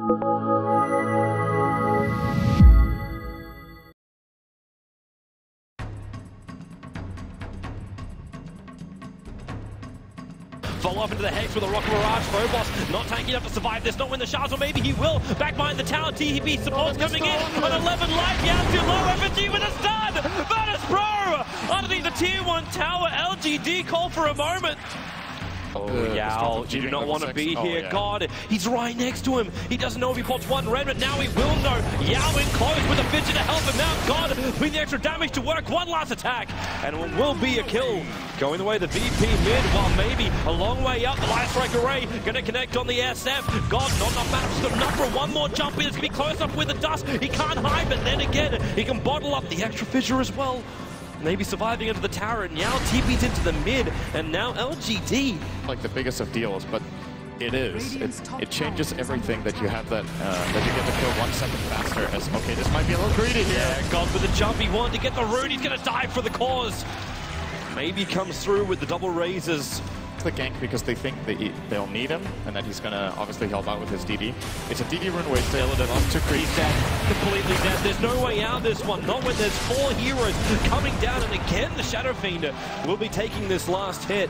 Follow up into the Hex with a Rocket Mirage. Phobos not tanky enough to survive this, not win the shards, or maybe he will. Back behind the tower, TP support's coming in on 11 life. Yeah, too low, FNG with a stun! virtus.pro! Underneath the tier 1 tower, LGD call for a moment. Oh, Yao, you do not want to be here. Yeah. God, he's right next to him. He doesn't know if he pops one red, but now he will know. Yao in close with a fidget to help him out. God, putting the extra damage to work. One last attack, and it will be a kill. Going the way of the VP mid, while maybe a long way up. The Light Strike Array going to connect on the SF. God, not enough mana. Just got enough for one more jump in. It's going to be close up with the dust. He can't hide, but then again, he can bottle up the extra fissure as well. Maybe surviving into the tower, and now TP's into the mid, and now LGD. Like the biggest of deals, but it is. It changes everything that you have that you get to kill 1 second faster. As okay, this might be a little greedy here. Yeah, God with the jump, he wanted to get the root. He's gonna die for the cause. Maybe comes through with the double raises. The gank because they think they'll need him, and that he's gonna obviously help out with his DD. It's a DD rune wasted. Lost to creep. He's dead. Completely dead. There's no way out of this one. Not when there's 4 heroes coming down, and again the Shadow Fiend will be taking this last hit.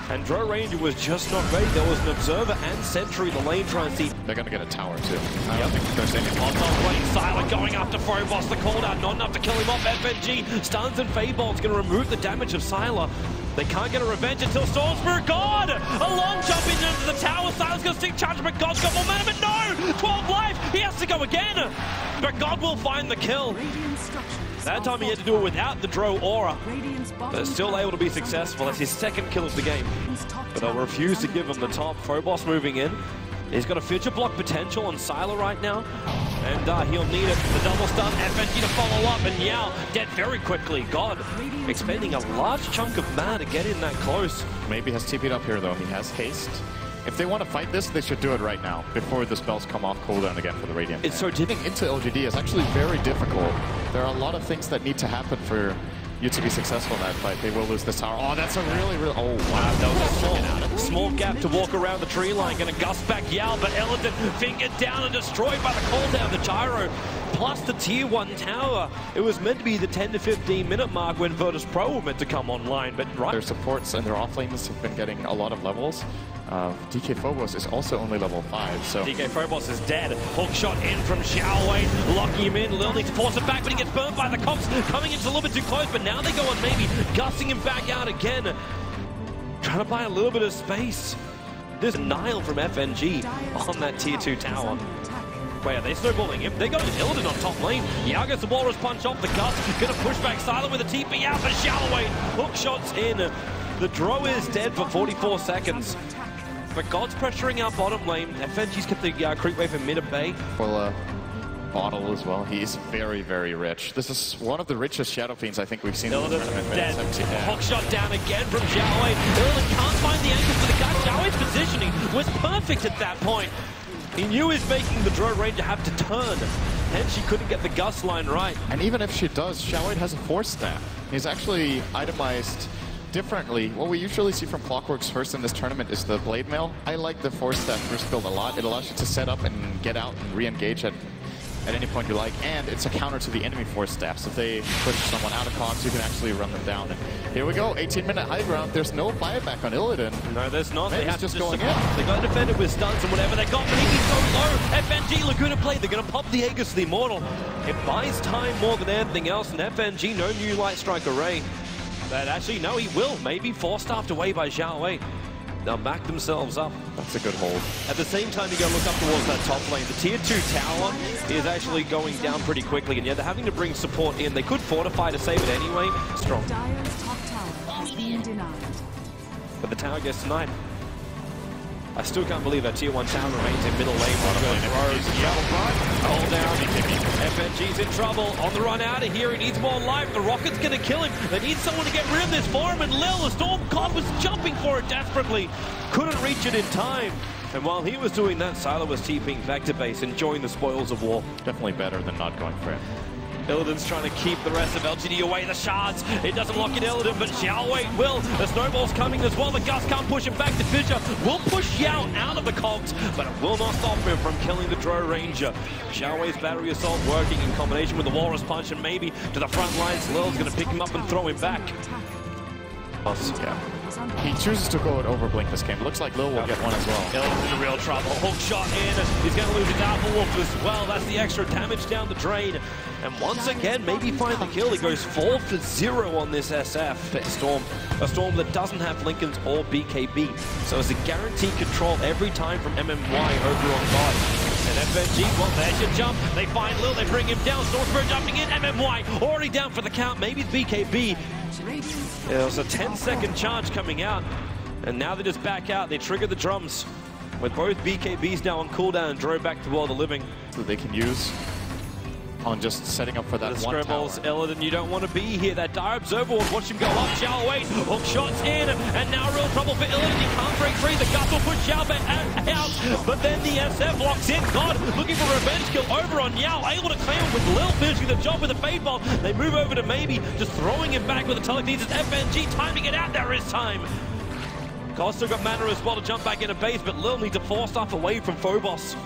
And Dro Ranger was just not great. There was an observer and sentry in the lane trying to see. They're going to get a tower too. I don't think there's any. Hotdog playing silent, going after Phobos. The cooldown, not enough to kill him off. FNG stuns and Feybolt's going to remove the damage of Sylar. They can't get a revenge until Storm Spirit. God! A long jump into the tower. Sylar's going to stick charge, but God's got momentum. But no! 12 life! He has to go again! But God will find the kill. That time he had to do it without the Dro aura, but still able to be successful. That's his second kill of the game. But they'll refuse to give him the top. Phobos moving in. He's got a fidget block potential on Sylar right now, and he'll need it. The double stun, FNG to follow up, and Yao dead very quickly. God, expending a large chunk of mana to get in that close. Maybe has TP'd up here though. He has haste. If they want to fight this, they should do it right now, before the spells come off cooldown again for the Radiant. It's so difficult. Into LGD is actually very difficult. There are a lot of things that need to happen for you to be successful in that fight. They will lose this tower. Oh, that's a really... Oh, wow. That was a small gap to walk around the tree line. Going to gust back Yao, but Elidon fingered down and destroyed by the cooldown. The gyro plus the tier 1 tower. It was meant to be the 10 to 15 minute mark when virtus.pro were meant to come online, but right. Their supports and their offlanes have been getting a lot of levels. DK Phobos is also only level 5, so... DK Phobos is dead. Hook shot in from Xiaowei, locking him in. Lil needs to force it back, but he gets burned by the cops. Coming in just a little bit too close, but now they go on maybe gusting him back out again. Trying to buy a little bit of space. There's Nile from FNG on that tier 2 tower. Wait, are they snowballing him? They're going to Illidan on top lane. Yao gets the Walrus punch off the gust. Gonna push back Sylar with a TP out for Xiaowei. Hook shots in. The Dro is dead for 44 seconds. But God's pressuring our bottom lane. FNG's kept the creep wave in mid and bay. Well, Bottle as well. He's very, very rich. This is one of the richest Shadow Fiends I think we've seen in the tournament. Dead. Hook shot down again from Xiaowei. Illidan can't find the angle for the gun. Xiaowei's positioning was perfect at that point. He knew he was making the Dro Ranger have to turn. And she couldn't get the Gust line right. And even if she does, Xiaowei has a Force Staff. He's actually itemized differently. What we usually see from Clockwork's first in this tournament is the Blade Mail. I like the Force Staff first build a lot. It allows you to set up and get out and re-engage at any point you like, and it's a counter to the enemy Force Staffs. If they push someone out of comms, you can actually run them down. And here we go, 18-minute high ground. There's no buyback on Illidan. No, there's not. They have just going in. They got to defend it with stuns and whatever they got, but he's so low. FNG Laguna play. They're going to pop the Aegis to the Immortal. It buys time more than anything else, and FNG, no new Light Strike Array. But actually, no, he will. Maybe force-staffed away by Xiaowei. They'll back themselves up. That's a good hold. At the same time, you got to look up towards that top lane. The tier 2 tower is actually going down pretty quickly, and yeah, they're having to bring support in. They could fortify to save it anyway. Strong. Dire's top tower is being denied. But the tower gets denied. I still can't believe that tier 1 tower remains in middle lane. Hold down. FNG's in trouble. On the run out of here. He needs more life. The Rocket's going to kill him. They need someone to get rid of this for him. And Lil, the Storm God, was jumping for it desperately. Couldn't reach it in time. And while he was doing that, Sylar was TPing back to base, enjoying the spoils of war. Definitely better than not going for it. Illidan's trying to keep the rest of LGD away. The shards, it doesn't lock in Illidan, but Xiaowei will. The snowball's coming as well. The Gus can't push him back to Fissure. Will push Yao out of the cogs, but it will not stop him from killing the Dro Ranger. Xiaowei's battery assault working in combination with the Walrus Punch, and maybe to the front lines. Lil's going to pick him up and throw him back. Yeah. He chooses to go over Blink this game. Looks like Lil will get one as well. Illidan's in real trouble. Hook shot in. He's going to lose his Alpha Wolf as well. That's the extra damage down the drain. And once again, maybe find the kill. He goes 4 for 0 on this SF Storm. A Storm that doesn't have Lincolns or BKB. So it's a guaranteed control every time from MMY over on God. And FNG, well, there's your jump. They find Lil, they bring him down. Stormspirit jumping in. MMY already down for the count. Maybe it's BKB. It was a 10-second charge coming out. And now they just back out. They trigger the drums. With both BKBs now on cooldown and drove back to World of Living. So they can use on just setting up for that the one scribbles, tower. Illidan, you don't want to be here. That dire observer will watch him go up. Xiaowei, hook shots in, and now real trouble for Illidan. He can't break free. The Gus will push Xiaowei out, but then the SF locks in. God, looking for a revenge kill over on Yao, able to claim it with Lil finishing the job with a fade ball. They move over to maybe just throwing him back with a telekinesis. FNG timing it out. There is time. God's still got mana as well to jump back into base, but Lil needs to force stuff away from Phobos.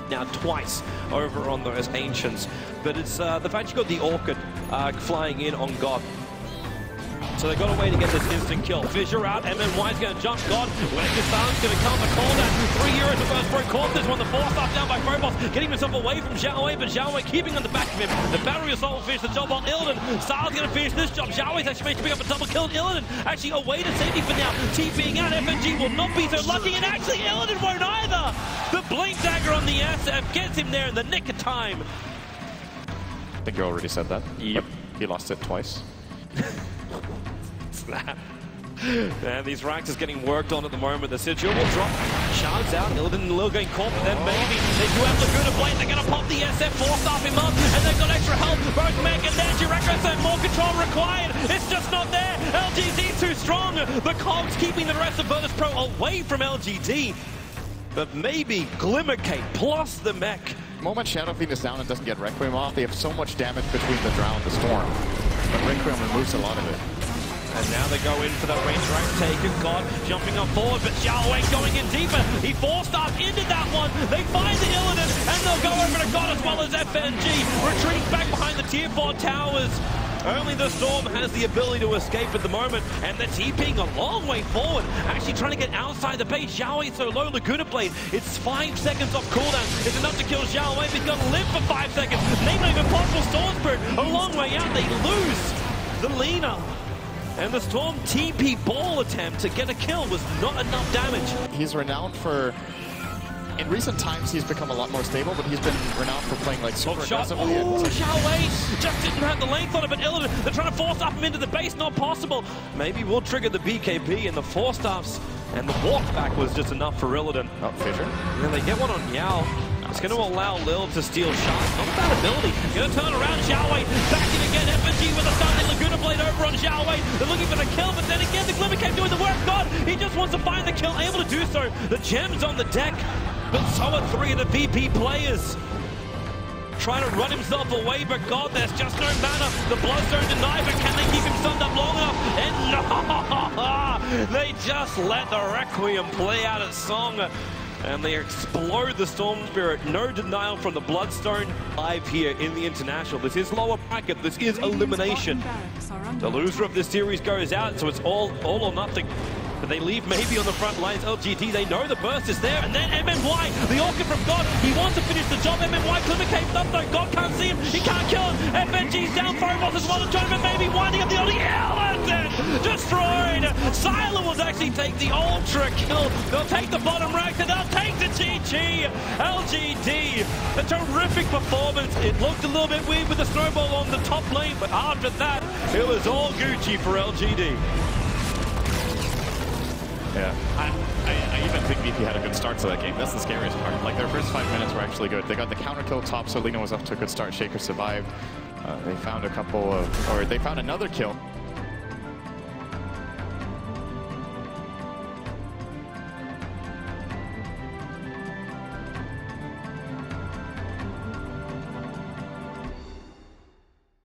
Now twice over on those Ancients, but it's the fact you got the Orchid flying in on God. So they got a way to get this instant kill. Fissure out, MMY's going to jump God. Wendigo's going to come, the call down. 3 euros to first pro caught this one. The force off down by Phobos, getting himself away from Xiaowei, but Xiaowei keeping on the back of him. The battery assault will finish the job on Illidan. Star's going to finish this job. Xiaowei's actually managed to pick up a double kill. Illidan actually away to safety for now. TPing out, FNG will not be so lucky, and actually Illidan won't either. The blink dagger on the SF gets him there in the nick of time. I think you already said that. Yep. He lost it twice. Snap. Man, these ranks is getting worked on at the moment. The Sigil will drop. Shards out. Illidan and Lil getting caught, but then maybe they do have Laguna Blade. They're going to pop the SF, force off him up, and they've got extra help. Both Meg and then Jiraco, so more control required. It's just not there. LGD too strong. The cogs keeping the rest of virtus.pro away from LGD. But maybe Glimmercape plus the mech. The moment Shadow Fiend is down and doesn't get Requiem off, they have so much damage between the Drow and the Storm. But Requiem removes a lot of it. And now they go in for that range rank taken. God jumping up forward, but Xiaowei going in deeper. He forced up into that one. They find the Illidan, and they'll go over to God as well as FNG. Retreats back behind the tier 4 towers. Only the Storm has the ability to escape at the moment, and they're TPing a long way forward. Actually trying to get outside the base. Xiaowei so low, Laguna Blade. It's 5 seconds off cooldown. It's enough to kill Xiaowei, but he's got to live for 5 seconds. Maybe not even possible. Stormspirit a long way out. They lose the Lina. And the Storm TP ball attempt to get a kill was not enough damage. He's renowned for... In recent times, he's become a lot more stable, but he's been renowned for playing like super aggressively. Ooh, Xiaowei just didn't have the length on it, but Illidan, they're trying to force up him into the base, not possible. Maybe we'll trigger the BKB and the force stops, and the walk back was just enough for Illidan. Oh, Fissure. And they get one on Yao. It's going to allow Lil to steal shots. Not a bad ability. Going to turn around Xiaowei. Back in again. FNG with a stunning Laguna Blade over on Xiaowei. They're looking for the kill, but then again, the Glimmercape doing the work. God, he just wants to find the kill. Able to do so. The gems on the deck. But so are 3 of the VP players. Trying to run himself away, but God, there's just no mana. The Bloodstone denied, but can they keep him stunned up long enough? And no! They just let the Requiem play out its song. And they explode the Storm Spirit. No denial from the Bloodstone live here in the International. This is lower bracket. This is elimination. The loser of this series goes out, so it's all or nothing. But they leave maybe on the front lines. LGD, they know the burst is there. And then MMY, the Orchid from God. He wants to finish the job. MMY, Glimmercape up though. God can't see him. He can't kill him. FNG's down. Phobos as well. The tournament maybe winding up the only Illidan destroyed. Sylar will actually take the ultra kill. They'll take the bottom rank and they'll take the GG. LGD, a terrific performance. It looked a little bit weird with the snowball on the top lane, but after that, it was all Gucci for LGD. Yeah, I even think VP had a good start to that game. That's the scariest part. Like, their first 5 minutes were actually good. They got the counter kill top, so Lina was off to a good start. Shaker survived. They found a couple of, or they found another kill.